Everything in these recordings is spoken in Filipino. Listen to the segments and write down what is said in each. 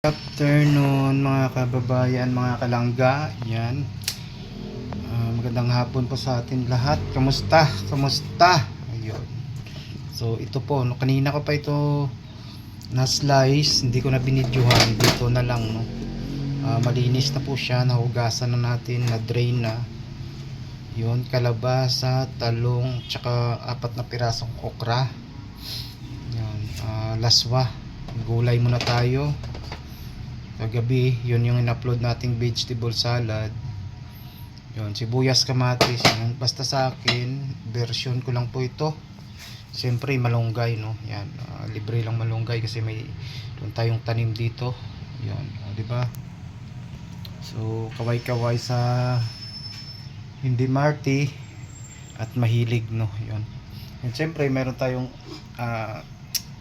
Afternoon mga kababayan, mga kalangga. Yan. Magandang hapon po sa atin lahat. Kamusta? Kamusta? Ayun. So ito po, no, kanina ko pa ito na-slice, hindi ko na binidyohan. Dito na lang, no. Malinis na po siya, nahugasan na natin, na-drain na. Yun, kalabasa, talong, tsaka 4 na pirasong okra. Yan, laswa. Gulay muna tayo. Kagabi, yun yung in-upload nating vegetable salad. Yun, sibuyas, kamatis. Yan. Basta sa akin, version ko lang po ito. Siyempre, malunggay, no? Yan, libre lang malunggay kasi may doon tayong tanim dito. Yan, di ba? So, kaway-kaway sa hindi marty at mahilig, no? Yun. And siyempre, meron tayong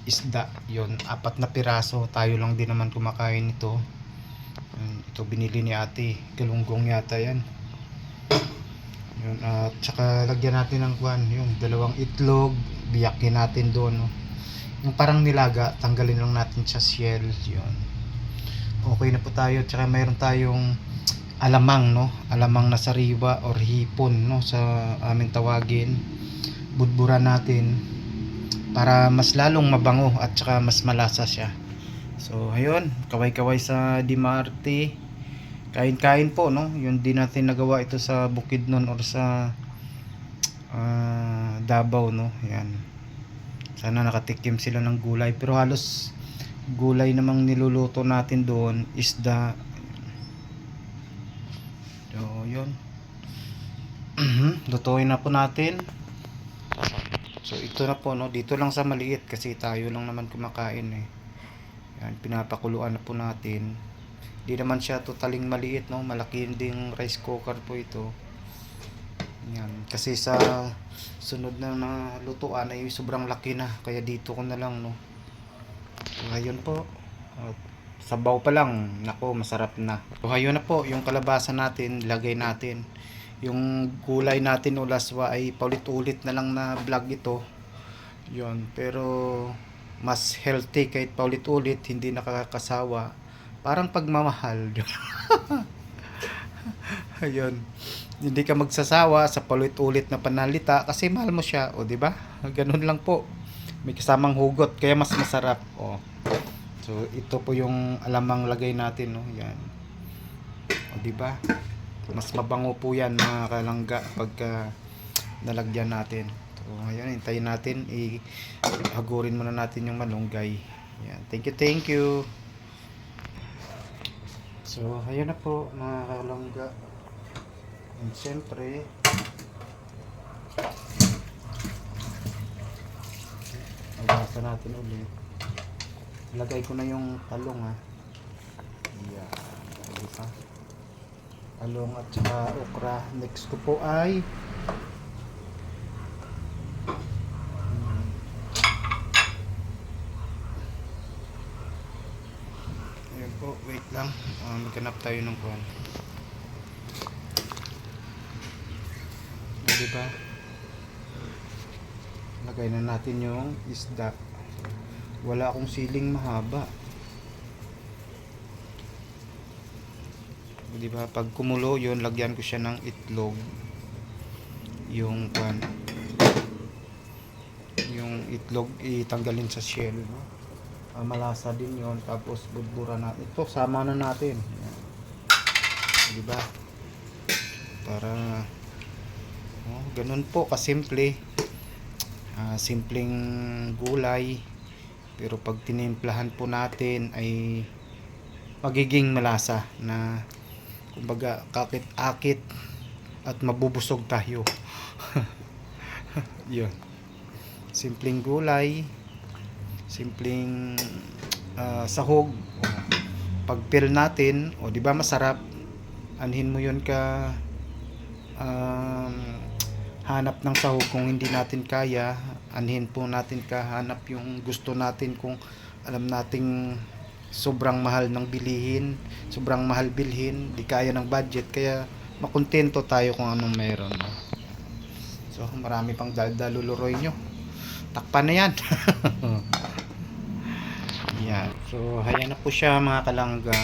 isda, yon 4 na piraso, tayo lang din naman kumakain ito. Ito binili ni ate, galunggong yata yan. Yun, at saka lagyan natin ng kwan, yung 2 itlog, biyakin natin doon, no? Yung parang nilaga, tanggalin lang natin sa shell. Yun, okay na po tayo. Tsaka mayroon tayong alamang, no? Alamang na sariwa or hipon, no? Sa aming tawagin. Budburan natin para mas lalong mabango at saka mas malasa siya. So ayun, kaway-kaway sa Dimarte. Kain-kain po, no? Yun din natin nagawa ito sa Bukidnon or sa Davao, no? Yan. Sana nakatikim sila ng gulay, pero halos gulay namang niluluto natin doon, isda. So yun. Lutuin na po natin. So ito na po, no, dito lang sa maliit kasi tayo lang naman kumakain eh. Yan, pinapakuluan na po natin. Hindi naman siya totaling maliit, no, malaki ding rice cooker po ito. Yan, kasi sa sunod na lutuan ay sobrang laki na, kaya dito ko na lang, no. So ayun po. Sabaw pa lang, nako, masarap na. So ayun na po, yung kalabasa natin, lagay natin. Yung gulay natin o laswa ay paulit-ulit na lang na vlog ito. Yun, pero mas healthy kahit paulit-ulit, hindi nakakasawa. Parang pagmamahal. Ayun. Hindi ka magsasawa sa paulit-ulit na panalita kasi mahal mo siya, o di ba? Ganun lang po. May kasamang hugot kaya mas masarap. O. So ito po yung alamang lagay natin, no. Yan. O di ba? Mas mabango po yan mga kalangga pagka nalagyan natin. So ayun, hintayin natin, ihagurin muna natin yung malunggay. Yan. Thank you. So ayun na po mga kalangga. And siyempre nabasa natin ulit. Ilagay ko na yung talong, ha. Yan. Diba? Talong at saka okra. Next ko po ay ayun po, wait lang, maghanap tayo ng kuwan. Diba? Lagay na natin yung isda. Wala akong siling mahaba. Diba? Pag kumulo yun, lagyan ko siya ng itlog. Yung itlog itanggalin sa shell, no? Malasa din yun. Tapos budbura natin ito, sama na natin. Diba? Para ganun po kasimple. Simpleng gulay, pero pag tinimplahan po natin ay magiging malasa na, kumbaga, kakit-akit at mabubusog tayo. Yun. Simpleng gulay, simpleng sahog. Pag peel natin, o di ba masarap, anhin mo yun ka hanap ng sahog. Kung hindi natin kaya, anhin po natin kahanap yung gusto natin. Kung alam nating sobrang mahal ng bilihin, sobrang mahal bilhin, di kaya ng budget, kaya makontento tayo kung anong meron. So marami pang daldal luluroy nyo, takpan na yan. Yan. So, ayan na po siya mga kalangga.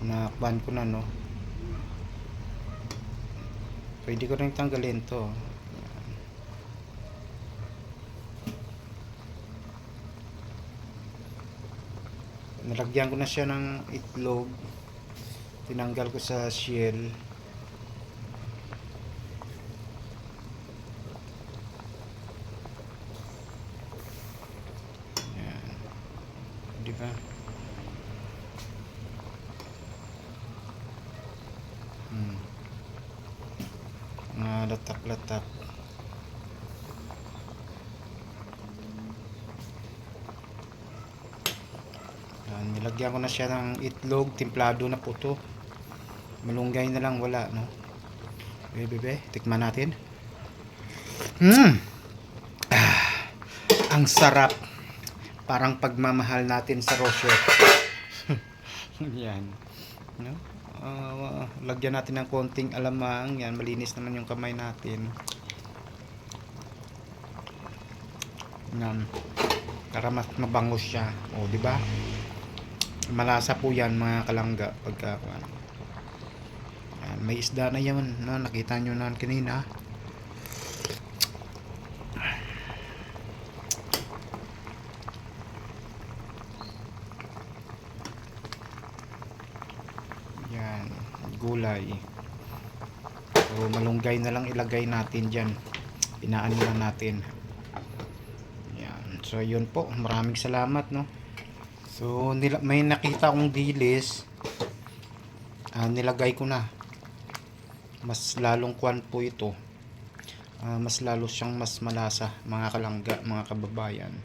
Nakban ko na, no. Pwede ko rin tanggalin to. Nalagyan ko na siya ng itlog. Tinanggal ko sa shell. Yan. Di ba? Mga latak-latak. Yan, nilagyan ko na siya ng itlog, timplado na po to. Malunggay na lang wala, no. Bebe, tikman natin. Ang sarap. Parang pagmamahal natin sa Rosyo. Yan, no. Lagyan natin ng konting alamang. Yan, malinis naman yung kamay natin. Yan, para mas mabango siya. O, di ba? Malasa po yan mga kalangga pagka yan, may isda na yan, no? Nakita nyo na kanina. Yan, gulay. So malunggay na lang ilagay natin dyan. Pinaan lang natin. Yan, so yun po, maraming salamat, no. So may nakita akong dilis, nilagay ko na. Mas lalong kwan po ito, mas lalo siyang mas malasa mga kalangga, mga kababayan.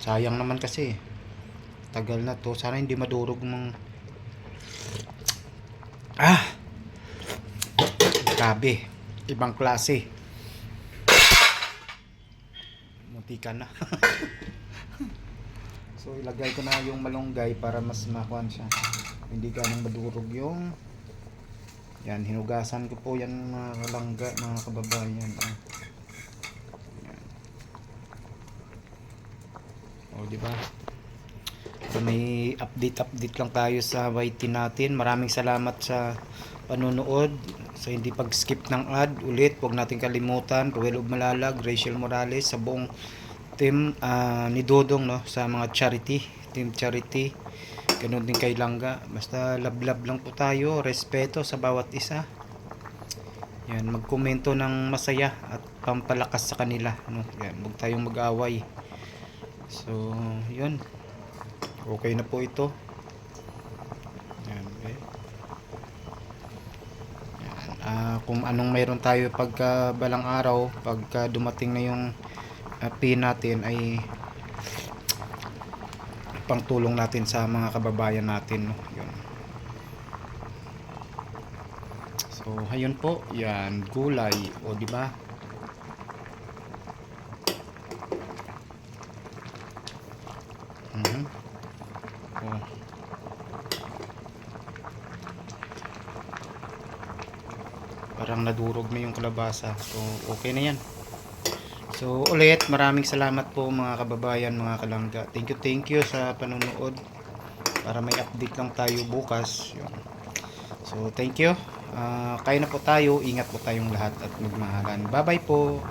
Sayang naman kasi tagal na to, sana hindi madurog mong grabe, ibang klase, muntikan na. So ilagay ko na yung malunggay para mas makuan siya, hindi ganang madurog yung yan. Hinugasan ko po yan mga kalangga, mga kababayan. Yan. O di ba? So may update lang tayo sa YT natin. Maraming salamat sa panonood. So hindi pag-skip ng ad. Ulit, huwag natin kalimutan Ruel of Malalag, Rachel Morales, sa buong team ni Dodong, no, sa mga charity, team charity. Ganun din kay Langga. Basta love lang po tayo, respeto sa bawat isa. Yan, magkomento ng masaya at pampalakas sa kanila, no. Yan, huwag tayong mag-away. So yun, okay na po ito. Yan, okay. Yan, kung anong mayroon tayo pagka balang araw, pagka dumating na yung pin natin, ay pangtulong natin sa mga kababayan natin, no? Yun. So ayun po, yan, gulay, o di ba? Oh. Parang nadurog na yung kalabasa. So okay na yan. So ulit, maraming salamat po mga kababayan, mga kalangga. Thank you sa panonood. Para may update lang tayo bukas. Yun. So thank you. Kain na po tayo. Ingat po tayong lahat at magmahalan. Bye bye po.